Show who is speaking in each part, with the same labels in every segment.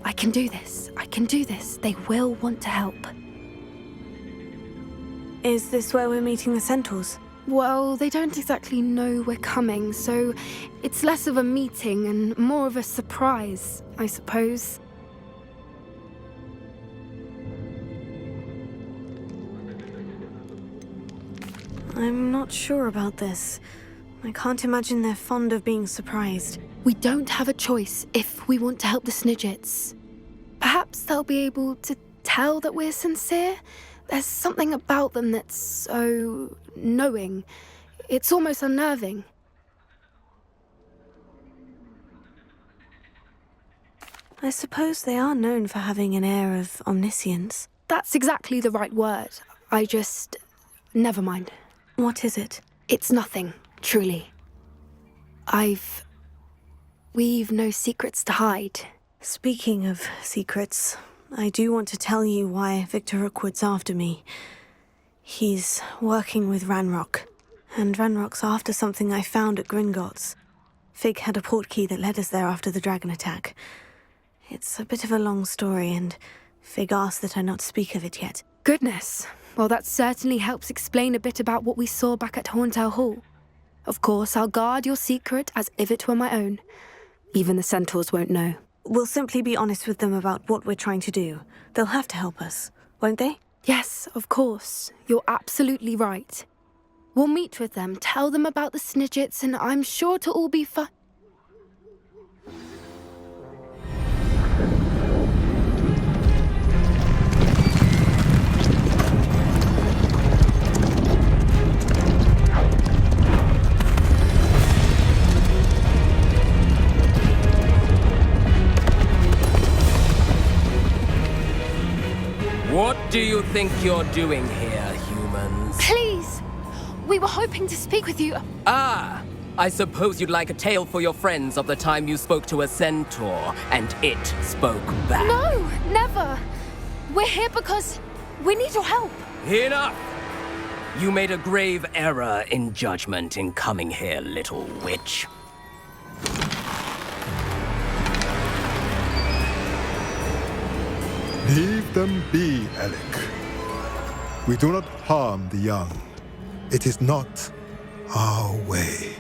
Speaker 1: I can do this. I can do this. They will want to help.
Speaker 2: Is this where we're meeting the centaurs?
Speaker 1: Well, they don't exactly know we're coming, so it's less of a meeting and more of a surprise, I suppose.
Speaker 2: I'm not sure about this. I can't imagine they're fond of being surprised.
Speaker 1: We don't have a choice if we want to help the Snidgets. Perhaps they'll be able to tell that we're sincere. There's something about them that's so knowing. It's almost unnerving.
Speaker 2: I suppose they are known for having an air of omniscience.
Speaker 1: That's exactly the right word. Never mind.
Speaker 2: What is it?
Speaker 1: It's nothing, truly. We've no secrets to hide.
Speaker 2: Speaking of secrets, I do want to tell you why Victor Rookwood's after me. He's working with Ranrock, and Ranrock's after something I found at Gringotts. Fig had a portkey that led us there after the dragon attack. It's a bit of a long story, and Fig asked that I not speak of it yet.
Speaker 1: Goodness. Well, that certainly helps explain a bit about what we saw back at Horntail Hall. Of course, I'll guard your secret as if it were my own. Even the centaurs won't know.
Speaker 2: We'll simply be honest with them about what we're trying to do. They'll have to help us, won't they?
Speaker 1: Yes, of course. You're absolutely right. We'll meet with them, tell them about the Snidgets, and I'm sure it'll all be fine.
Speaker 3: What do you think you're doing here, humans?
Speaker 1: Please! We were hoping to speak with you.
Speaker 3: Ah! I suppose you'd like a tale for your friends of the time you spoke to a centaur, and it spoke back.
Speaker 1: No, never. We're here because we need your help.
Speaker 3: Enough! You made a grave error in judgment in coming here, little witch.
Speaker 4: Leave them be, Alec. We do not harm the young. It is not our way.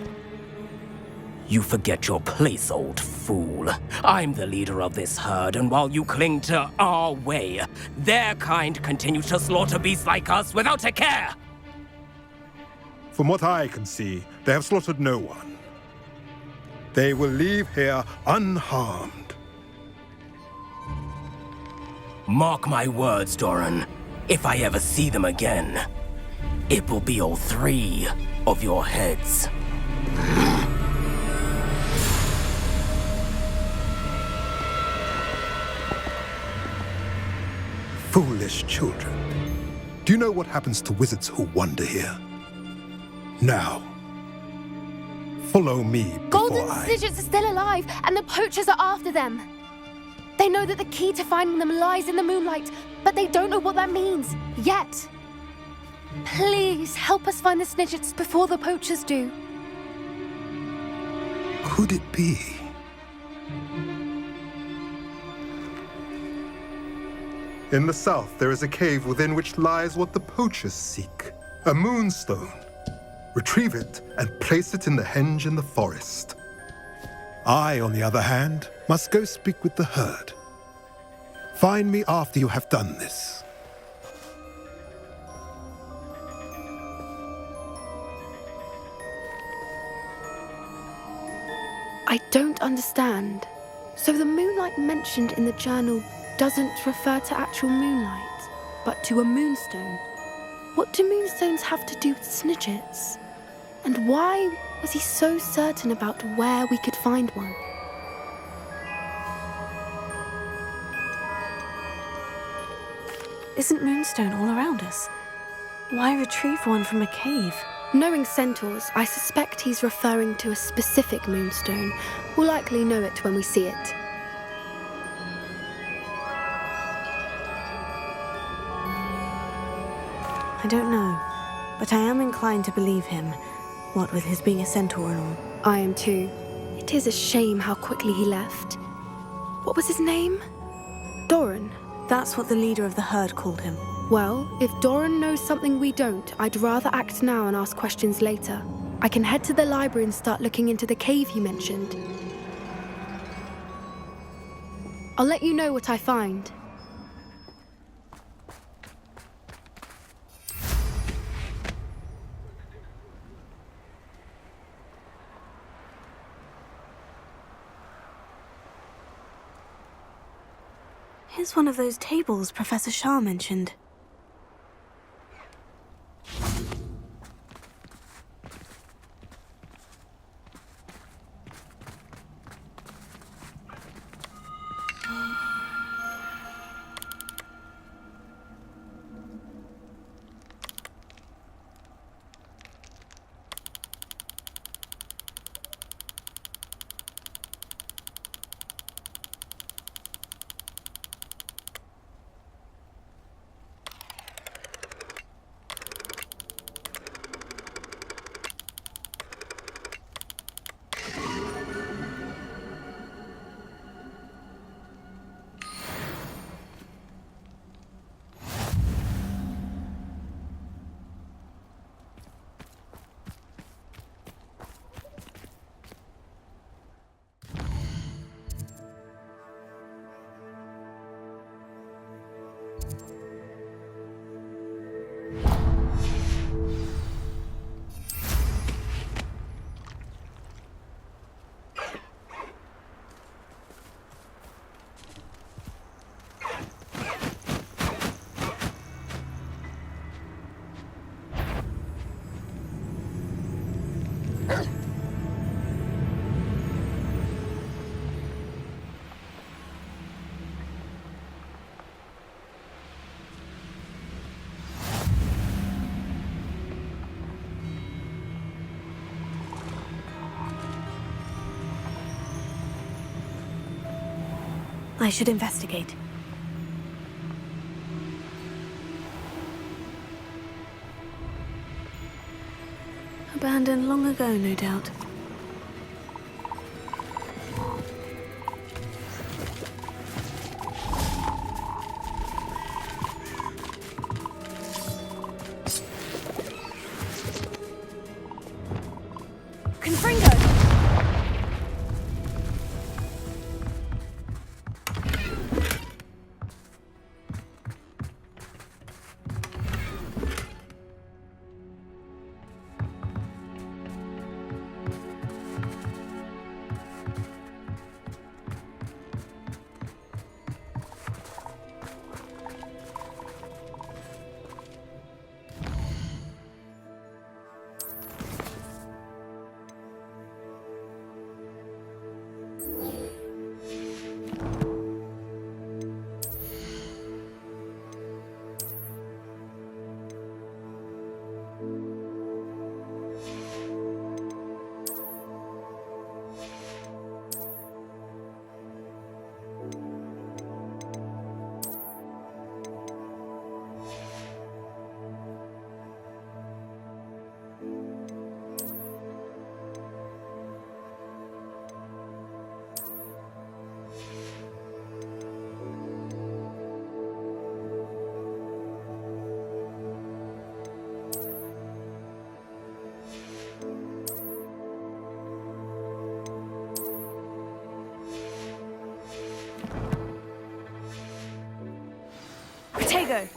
Speaker 3: You forget your place, old fool. I'm the leader of this herd, and while you cling to our way, their kind continue to slaughter beasts like us without a care!
Speaker 4: From what I can see, they have slaughtered no one. They will leave here unharmed.
Speaker 3: Mark my words, Doran. If I ever see them again, it will be all three of your heads.
Speaker 4: Foolish children. Do you know what happens to wizards who wander here? Now, follow me before
Speaker 1: Golden Snidgets are still alive, and the poachers are after them. They know that the key to finding them lies in the moonlight, but they don't know what that means, yet. Please, help us find the Snidgets before the poachers do.
Speaker 4: Could it be? In the south, there is a cave within which lies what the poachers seek. A moonstone. Retrieve it and place it in the henge in the forest. I, on the other hand, must go speak with the herd. Find me after you have done this.
Speaker 2: I don't understand. So the moonlight mentioned in the journal doesn't refer to actual moonlight, but to a moonstone. What do moonstones have to do with Snidgets? And why was he so certain about where we could find one? Isn't moonstone all around us? Why retrieve one from a cave? Knowing centaurs, I suspect he's referring to a specific moonstone. We'll likely know it when we see it. I don't know, but I am inclined to believe him, what with his being a centaur and all. I am too. It is a shame how quickly he left. What was his name? Doran. That's what the leader of the herd called him. Well, if Doran knows something we don't, I'd rather act now and ask questions later. I can head to the library and start looking into the cave you mentioned. I'll let you know what I find. Here's one of those tables Professor Shah mentioned. I should investigate. Abandoned long ago, no doubt. Confringo! you go.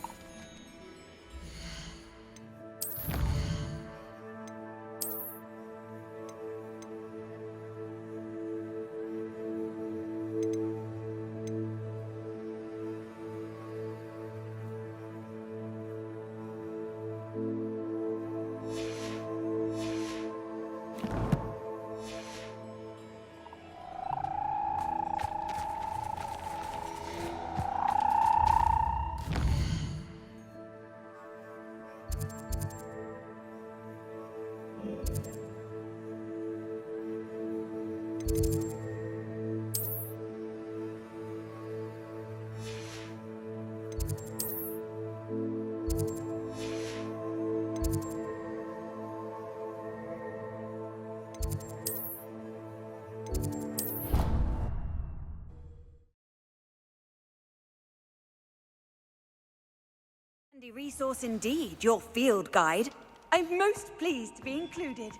Speaker 5: Handy resource indeed, your field guide. I'm most pleased to be included.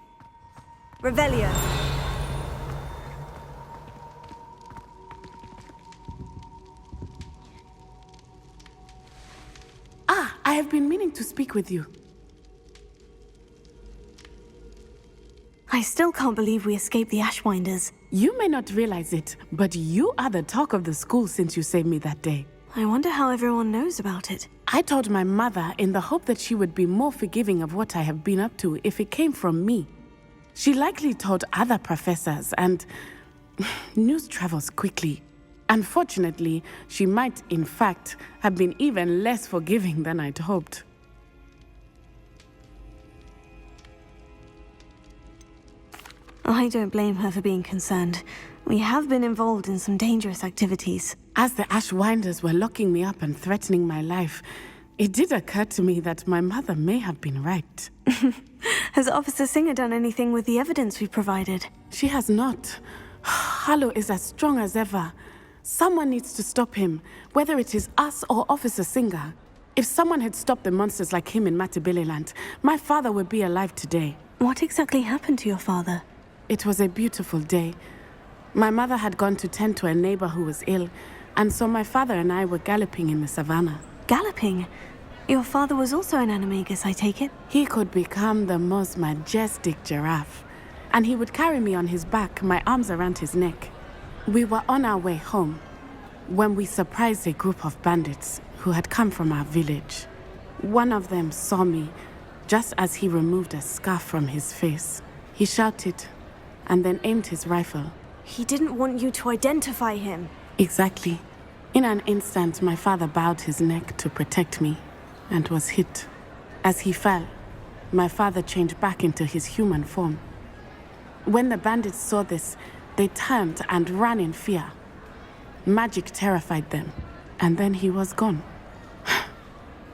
Speaker 5: Revelio.
Speaker 6: I have been meaning to speak with you.
Speaker 2: I still can't believe we escaped the Ashwinders.
Speaker 6: You may not realize it, but you are the talk of the school since you saved me that day.
Speaker 2: I wonder how everyone knows about it.
Speaker 6: I told my mother in the hope that she would be more forgiving of what I have been up to if it came from me. She likely told other professors, and news travels quickly. Unfortunately, she might, in fact, have been even less forgiving than I'd hoped.
Speaker 2: I don't blame her for being concerned. We have been involved in some dangerous activities.
Speaker 6: As the Ashwinders were locking me up and threatening my life, it did occur to me that my mother may have been right.
Speaker 2: Has Officer Singer done anything with the evidence we provided?
Speaker 6: She has not. Harlow is as strong as ever. Someone needs to stop him, whether it is us or Officer Singer. If someone had stopped the monsters like him in Matabeleland, my father would be alive today.
Speaker 2: What exactly happened to your father?
Speaker 6: It was a beautiful day. My mother had gone to tend to a neighbor who was ill, and so my father and I were galloping in the savannah.
Speaker 2: Galloping? Your father was also an animagus, I take it?
Speaker 6: He could become the most majestic giraffe, and he would carry me on his back, my arms around his neck. We were on our way home when we surprised a group of bandits who had come from our village. One of them saw me just as he removed a scarf from his face. He shouted and then aimed his rifle.
Speaker 2: He didn't want you to identify him.
Speaker 6: Exactly. In an instant, my father bowed his neck to protect me and was hit. As he fell, my father changed back into his human form. When the bandits saw this, they turned and ran in fear. Magic terrified them, and then he was gone.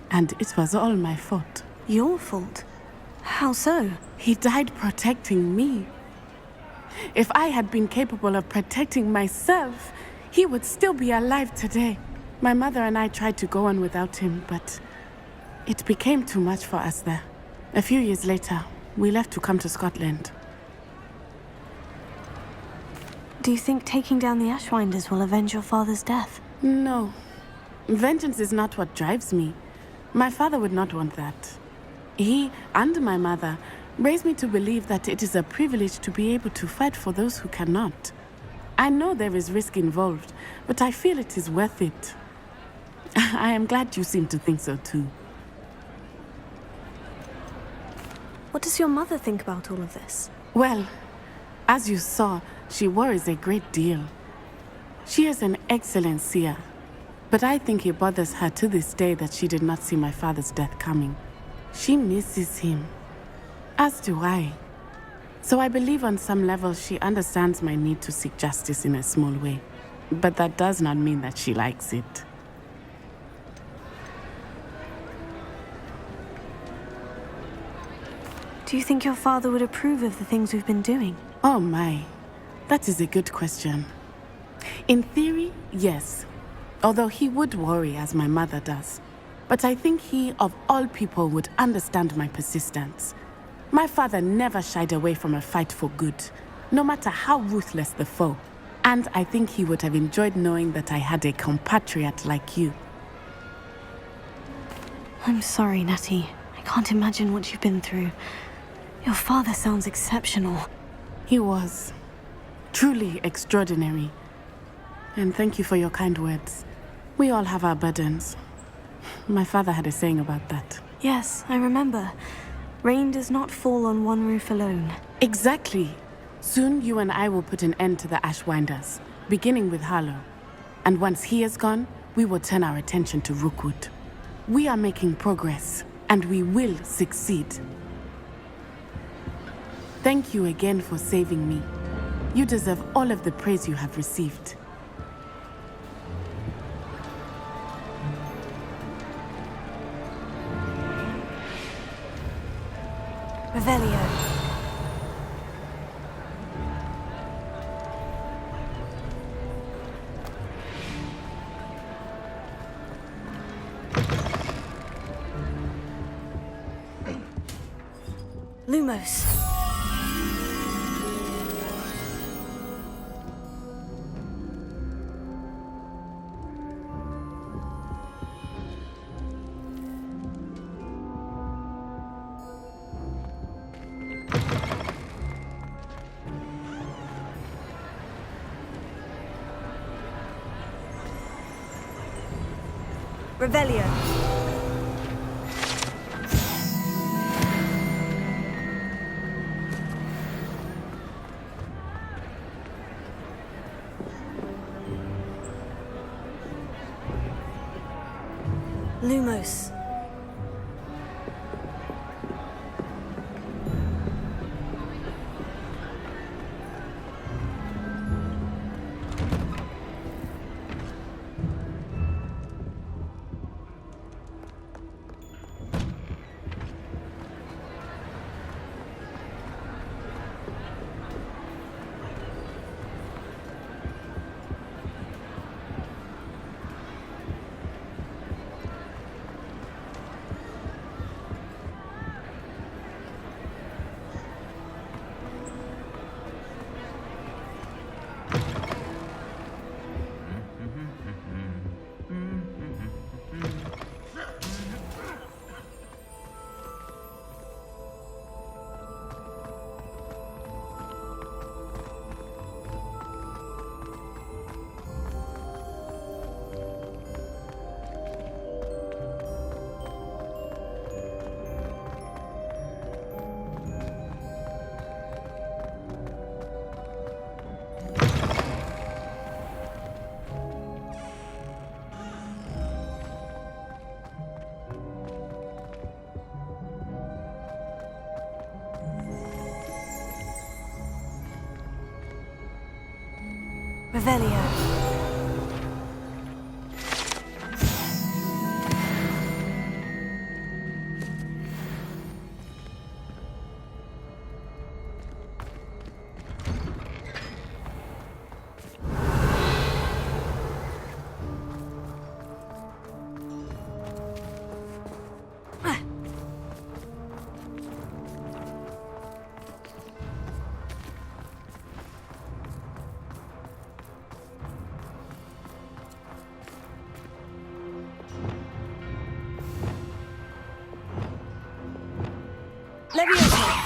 Speaker 6: And it was all my fault.
Speaker 2: Your fault? How so?
Speaker 6: He died protecting me. If I had been capable of protecting myself, he would still be alive today. My mother and I tried to go on without him, but it became too much for us there. A few years later, we left to come to Scotland.
Speaker 2: Do you think taking down the Ashwinders will avenge your father's death?
Speaker 6: No. Vengeance is not what drives me. My father would not want that. He and my mother raised me to believe that it is a privilege to be able to fight for those who cannot. I know there is risk involved, but I feel it is worth it. I am glad you seem to think so too.
Speaker 2: What does your mother think about all of this?
Speaker 6: Well, as you saw, she worries a great deal. She is an excellent seer, but I think it bothers her to this day that she did not see my father's death coming. She misses him, as do I. So I believe on some level she understands my need to seek justice in a small way, but that does not mean that she likes it.
Speaker 2: Do you think your father would approve of the things we've been doing?
Speaker 6: Oh my, that is a good question. In theory, yes. Although he would worry as my mother does. But I think he, of all people, would understand my persistence. My father never shied away from a fight for good, no matter how ruthless the foe. And I think he would have enjoyed knowing that I had a compatriot like you.
Speaker 2: I'm sorry, Natty. I can't imagine what you've been through. Your father sounds exceptional.
Speaker 6: He was truly extraordinary. And thank you for your kind words. We all have our burdens. My father had a saying about that.
Speaker 2: Yes, I remember. Rain does not fall on one roof alone.
Speaker 6: Exactly. Soon you and I will put an end to the Ashwinders, beginning with Harlow. And once he is gone, we will turn our attention to Rookwood. We are making progress, and we will succeed. Thank you again for saving me. You deserve all of the praise you have received.
Speaker 2: Revelio. Lumos. Revelio. Lumos. Revelio. Leviosa.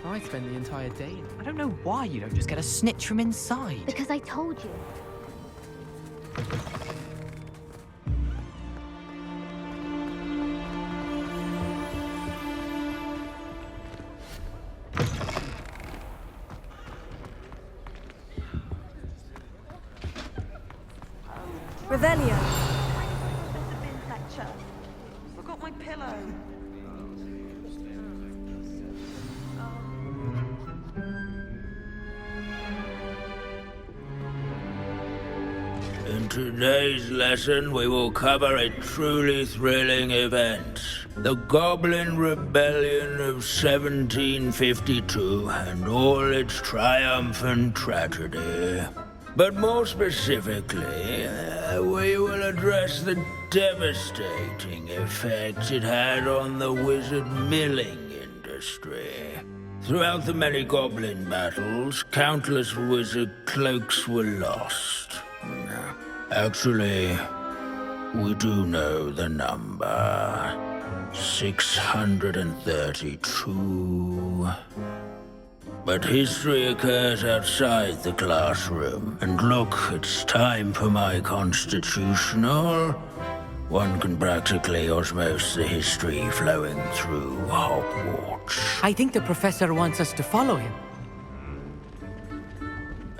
Speaker 7: I spend the entire day in.
Speaker 8: I don't know why you don't just get a snitch from inside.
Speaker 1: Because I told you.
Speaker 2: Revelio.
Speaker 5: Forgot my pillow.
Speaker 9: In today's lesson, we will cover a truly thrilling event. The Goblin Rebellion of 1752 and all its triumphant tragedy. But more specifically, we will address the devastating effects it had on the wizard milling industry. Throughout the many goblin battles, countless wizard cloaks were lost. Actually, we do know the number. 632. But history occurs outside the classroom. And look, it's time for my constitutional. One can practically osmose the history flowing through Hogwarts.
Speaker 8: I think the professor wants us to follow him.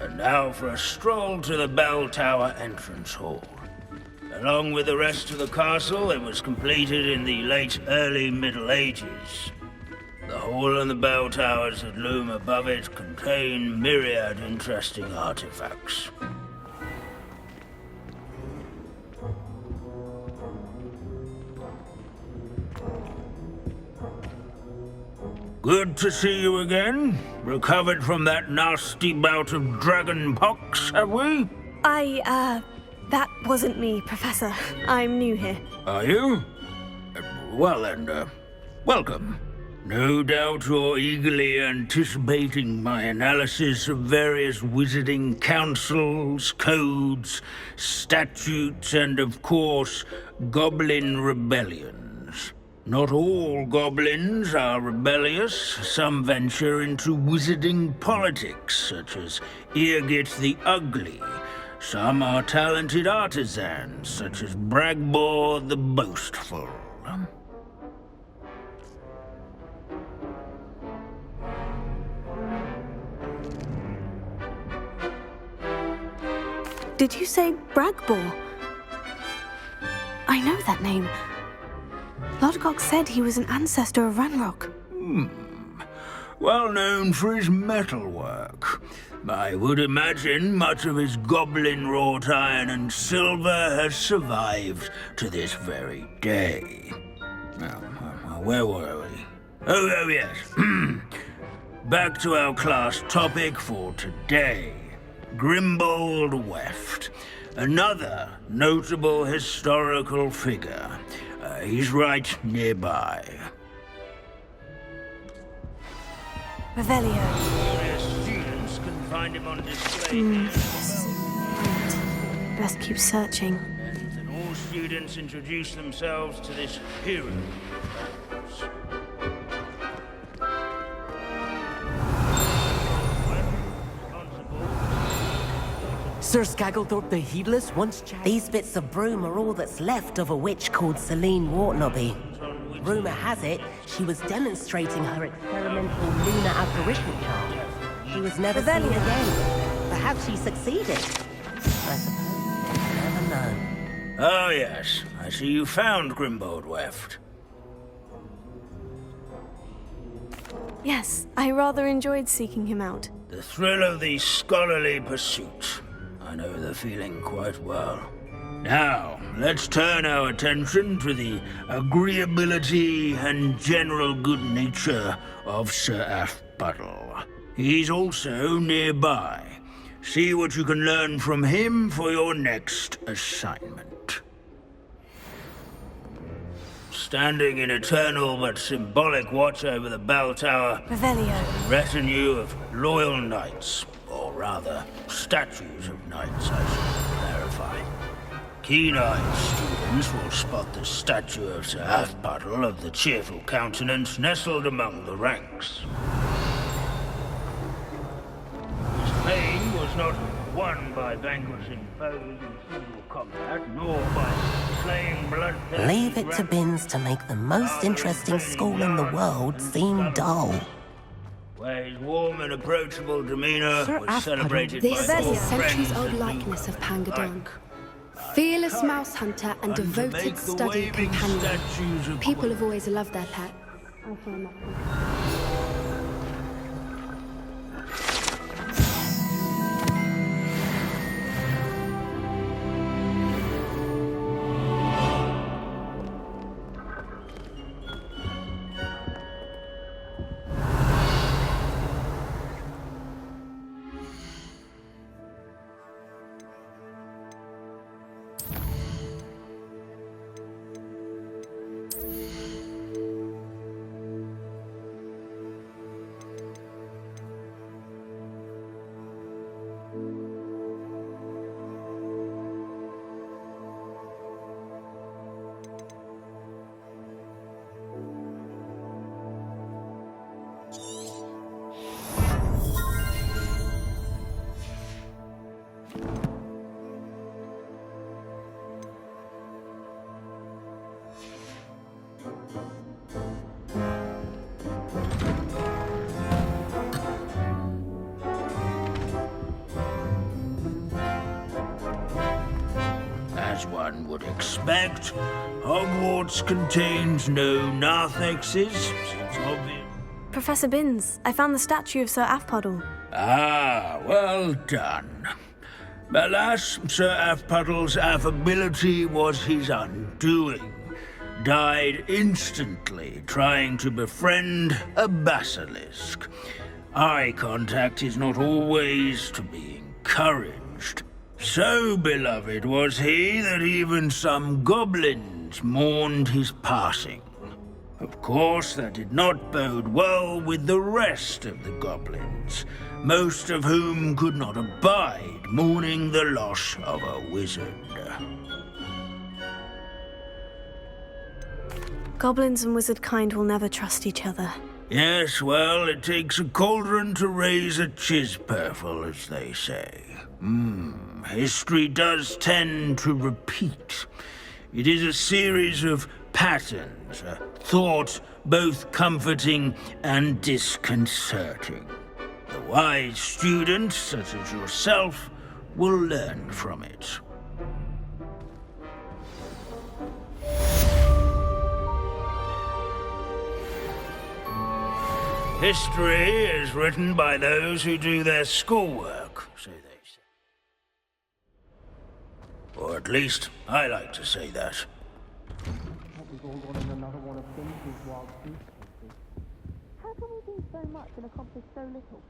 Speaker 9: And now for a stroll to the bell tower entrance hall. Along with the rest of the castle, it was completed in the late early Middle Ages. The hall and the bell towers that loom above it contain myriad interesting artifacts. Good to see you again. Recovered from that nasty bout of dragon pox, have we?
Speaker 2: That wasn't me, Professor. I'm new here.
Speaker 9: Are you? Well then, welcome. No doubt you're eagerly anticipating my analysis of various wizarding councils, codes, statutes, and of course, goblin rebellions. Not all goblins are rebellious. Some venture into wizarding politics, such as Eargit the Ugly. Some are talented artisans, such as Bragbor the Boastful.
Speaker 2: Did you say Bragbor? I know that name. Lodgok said he was an ancestor of Ranrock.
Speaker 9: Well known for his metalwork. I would imagine much of his goblin-wrought iron and silver has survived to this very day. Now, where were we? Oh yes. Back to our class topic for today. Grimbold Weft. Another notable historical figure. He's right nearby.
Speaker 2: Revelio.
Speaker 9: Various students can find him on display.
Speaker 2: Best keep searching.
Speaker 9: And then all students introduce themselves to this hero.
Speaker 8: Sir Skagglethorpe the Heedless once chatted.
Speaker 10: These bits of broom are all that's left of a witch called Celine Wartnobby. Rumour has it, she was demonstrating her experimental lunar apparition chart. She was never seen again. Perhaps she succeeded. I suppose we'll never know.
Speaker 9: Oh yes, I see you found Grimbold Weft.
Speaker 2: Yes, I rather enjoyed seeking him out.
Speaker 9: The thrill of the scholarly pursuit. I know the feeling quite well. Now, let's turn our attention to the agreeability and general good nature of Sir Athbuddle. He's also nearby. See what you can learn from him for your next assignment. Standing in eternal but symbolic watch over the bell tower,
Speaker 2: Revelio.
Speaker 9: a retinue of loyal knights, or rather, statues of knights, I should clarify. Keen-eyed students will spot the statue of Sir Athbuddle of the cheerful countenance nestled among the ranks. not won by vanquishing foes in single combat, nor by slaying bloodthirsty
Speaker 10: Leave it to Binns to make the most interesting school in the world seem dull.
Speaker 9: Where his warm and approachable demeanor was celebrated
Speaker 1: This
Speaker 9: by
Speaker 1: is
Speaker 9: all
Speaker 1: a centuries-old
Speaker 9: friends and
Speaker 1: likeness of
Speaker 9: new
Speaker 1: Pangadon. Fearless mouse hunter and
Speaker 9: to
Speaker 1: devoted
Speaker 9: make the
Speaker 1: study
Speaker 9: waving
Speaker 1: companion.
Speaker 9: statues of
Speaker 1: People have always loved their pet. I find that.
Speaker 9: As one would expect, Hogwarts contains no narthexes. Seems obvious.
Speaker 2: Professor Binns, I found the statue of Sir Afpuddle.
Speaker 9: Ah, well done. Alas, Sir Afpuddle's affability was his undoing. Died instantly trying to befriend a basilisk. Eye contact is not always to be encouraged. So beloved was he that even some goblins mourned his passing. Of course, that did not bode well with the rest of the goblins, most of whom could not abide mourning the loss of a wizard.
Speaker 2: Goblins and wizard kind will never trust each other.
Speaker 9: Yes, well, it takes a cauldron to raise a chisperful, as they say. History does tend to repeat. It is a series of patterns, a thought both comforting and disconcerting. The wise student, such as yourself, will learn from it. History is written by those who do their schoolwork, so they say. Or at least, I like to say that.
Speaker 2: How can we do so much and accomplish so little?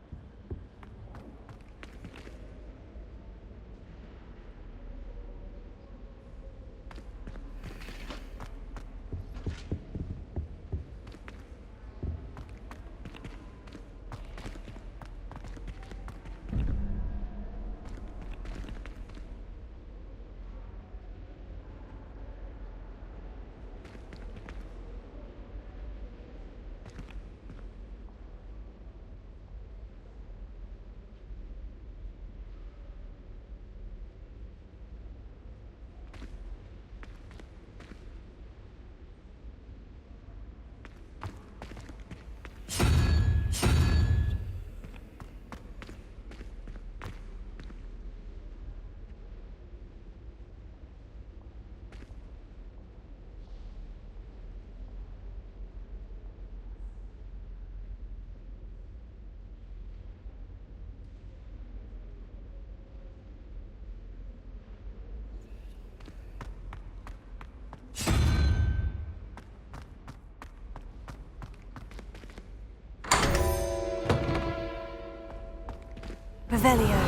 Speaker 2: Revelio.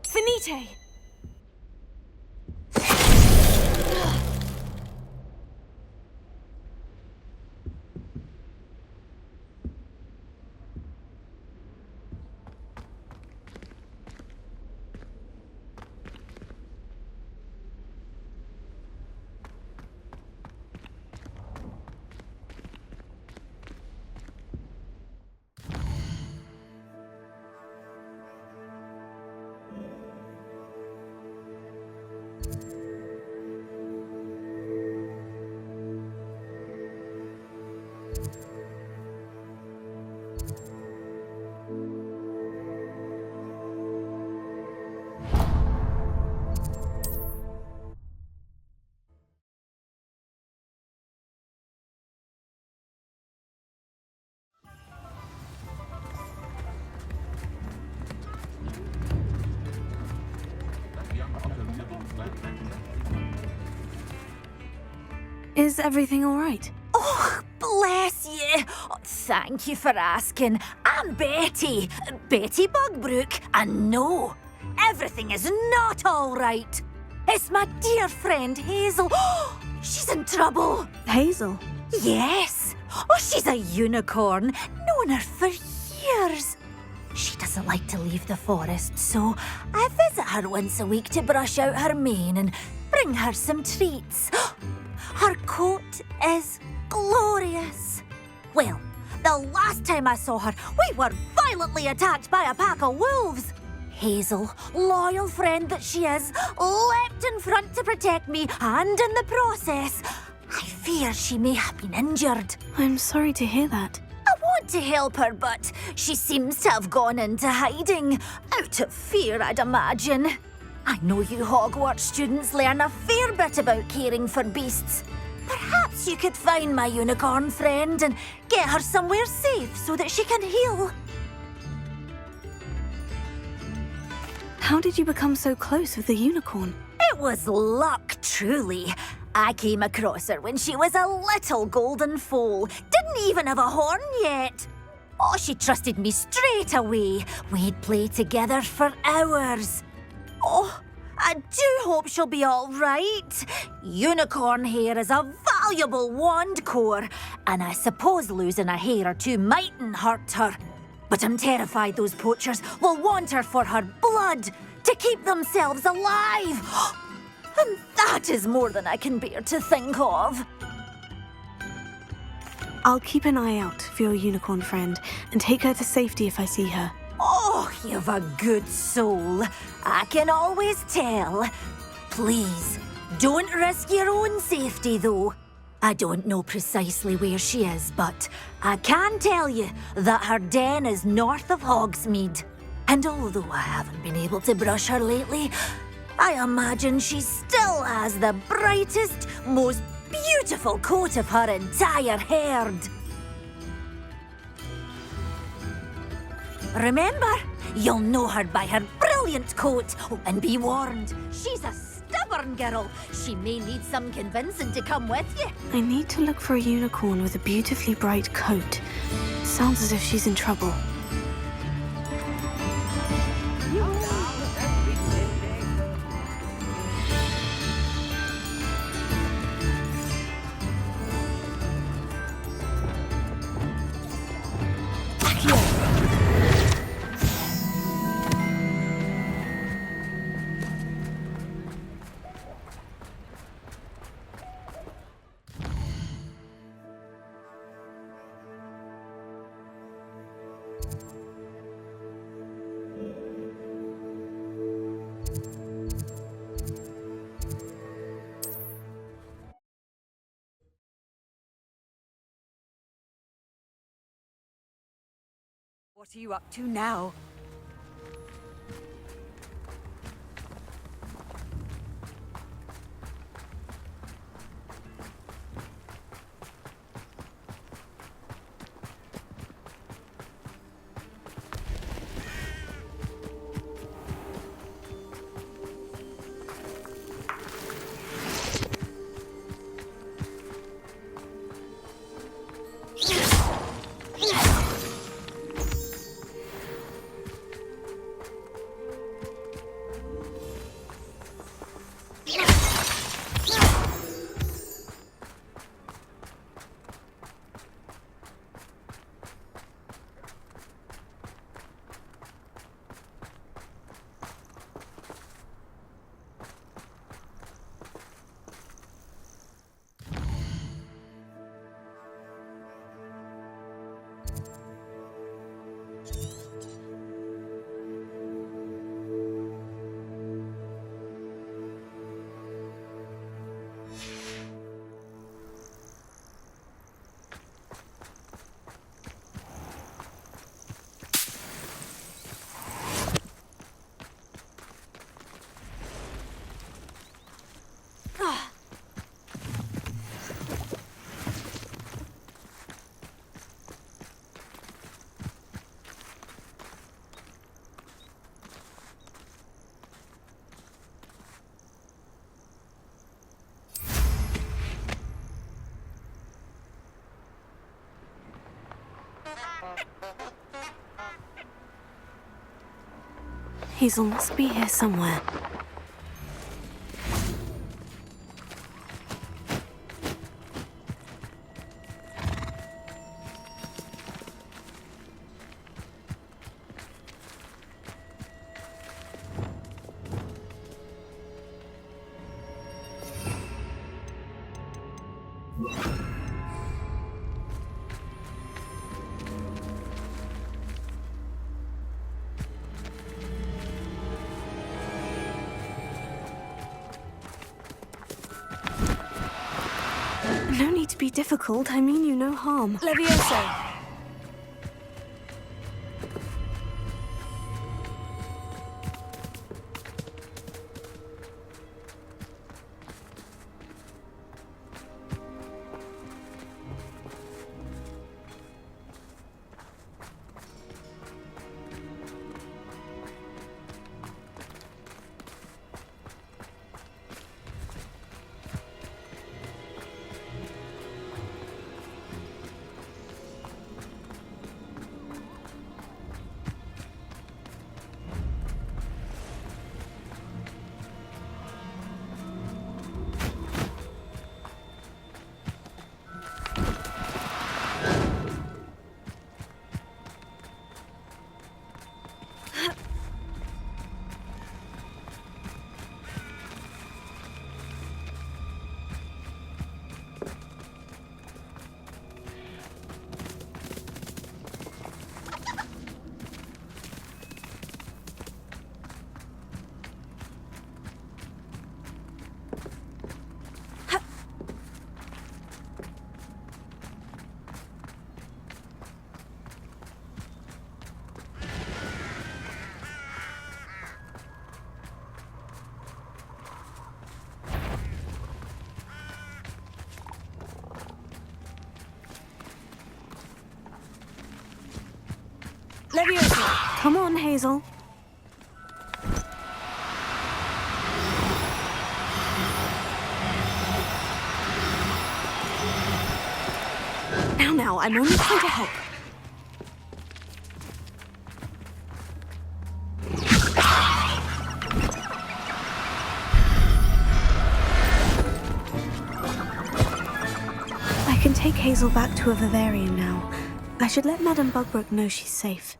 Speaker 2: Finite! Is everything all right?
Speaker 7: Oh, bless you. Oh, thank you for asking. I'm Betty. Betty Bugbrook. And no, everything is not all right. It's my dear friend Hazel. Oh, she's in trouble.
Speaker 2: Hazel?
Speaker 7: Yes. Oh, she's a unicorn. Known her for years. She doesn't like to leave the forest, so I visit her once a week to brush out her mane and bring her some treats. Her coat is glorious. Well, the last time I saw her, we were violently attacked by a pack of wolves. Hazel, loyal friend that she is, leapt in front to protect me, and in the process, I fear she may have been injured.
Speaker 2: I'm sorry to hear that.
Speaker 7: I want to help her, but she seems to have gone into hiding. Out of fear, I'd imagine. I know you Hogwarts students learn a fair bit about caring for beasts. Perhaps you could find my unicorn friend and get her somewhere safe so that she can heal.
Speaker 2: How did you become so close with the unicorn?
Speaker 7: It was luck, truly. I came across her when she was a little golden foal. Didn't even have a horn yet. Oh, she trusted me straight away. We'd play together for hours. Oh, I do hope she'll be all right. Unicorn hair is a valuable wand core, and I suppose losing a hair or two mightn't hurt her. But I'm terrified those poachers will want her for her blood to keep themselves alive. And that is more than I can bear to think of.
Speaker 2: I'll keep an eye out for your unicorn friend and take her to safety if I see her.
Speaker 7: Oh, you've a good soul. I can always tell. Please, don't risk your own safety, though. I don't know precisely where she is, but I can tell you that her den is north of Hogsmeade. And although I haven't been able to brush her lately, I imagine she still has the brightest, most beautiful coat of her entire herd. Remember, you'll know her by her brilliant coat. Oh, and be warned, she's a stubborn girl. She may need some convincing to come with you.
Speaker 2: I need to look for a unicorn with a beautifully bright coat. Sounds as if she's in trouble.
Speaker 5: What are you up to now?
Speaker 2: Hazel must be here somewhere. No need to be difficult. I mean you no harm.
Speaker 5: Levioso! Levioso!
Speaker 2: Come on, Hazel. Now, I'm only trying to help. I can take Hazel back to a Vivarian now. I should let Madame Bugbrook know she's safe.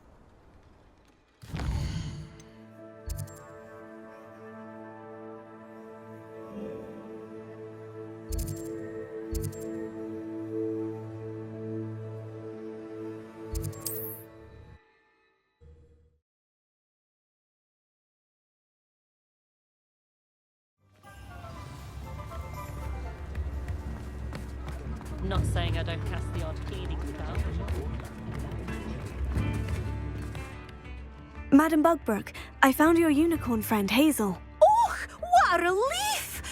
Speaker 11: Not saying I don't cast the odd cleaning spell.
Speaker 2: Madame Bugbrook, I found your unicorn friend, Hazel.
Speaker 7: Oh, what a relief!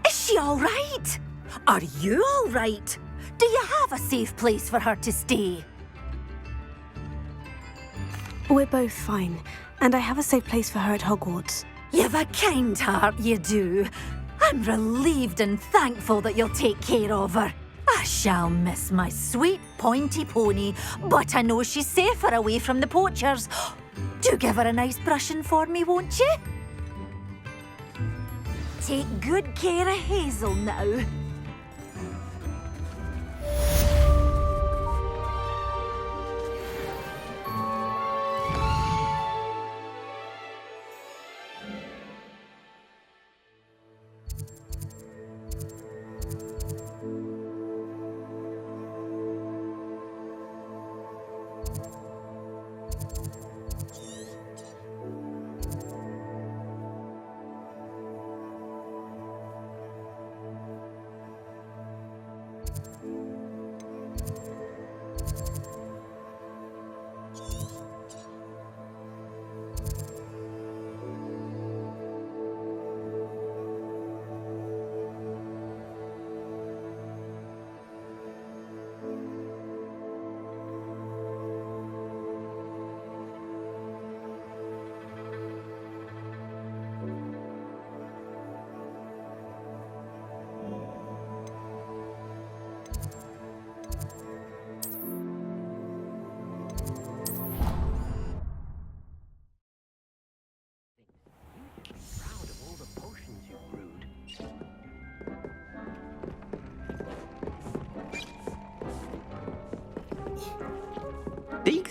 Speaker 7: Is she all right? Are you all right? Do you have a safe place for her to stay?
Speaker 2: We're both fine, and I have a safe place for her at Hogwarts.
Speaker 7: You've a kind heart, you do. I'm relieved and thankful that you'll take care of her. I shall miss my sweet pointy pony, but I know she's safer away from the poachers. Do give her a nice brushing for me, won't you? Take good care of Hazel now.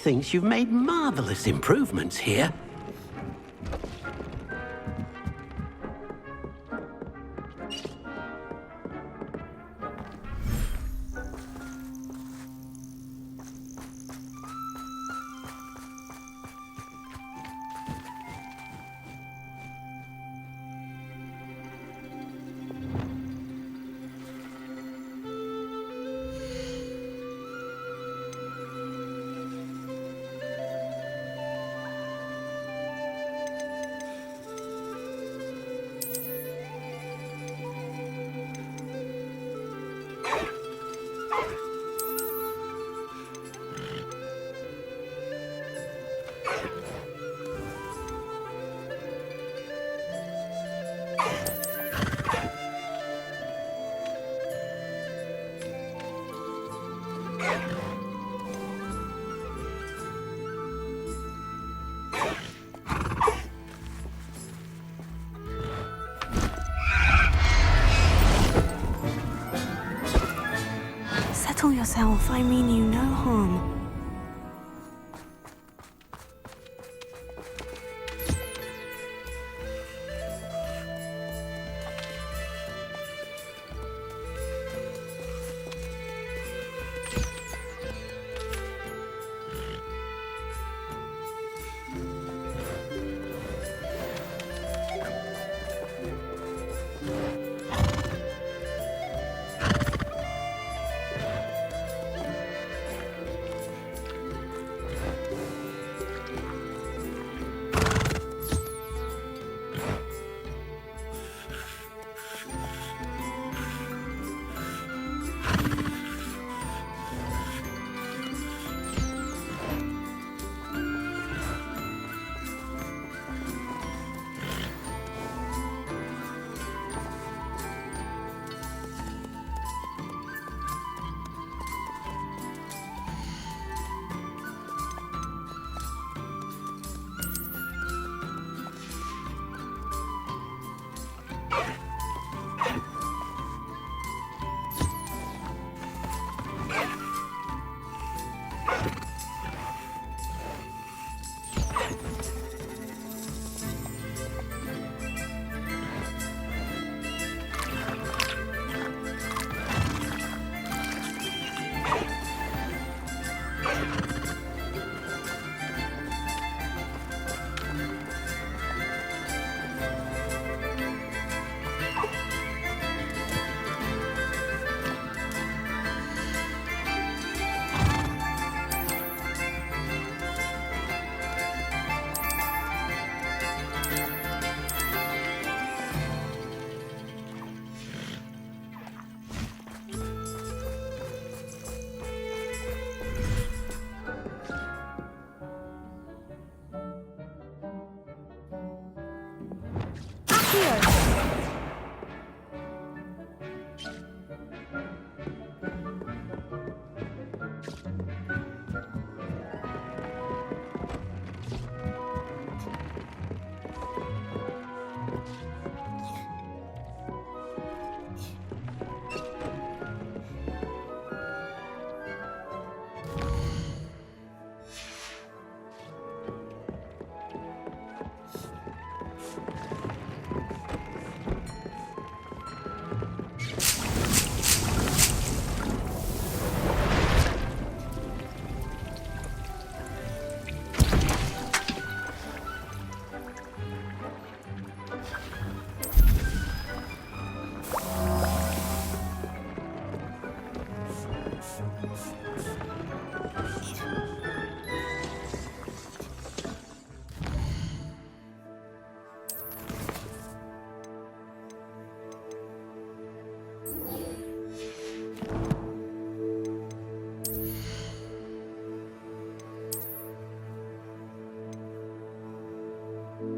Speaker 12: thinks you've made marvelous improvements here.
Speaker 2: Settle yourself. I mean you no harm.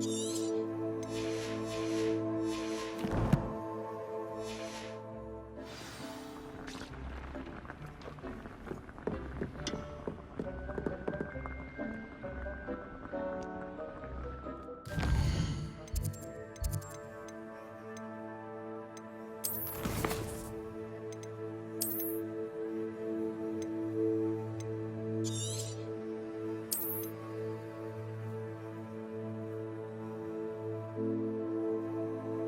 Speaker 2: you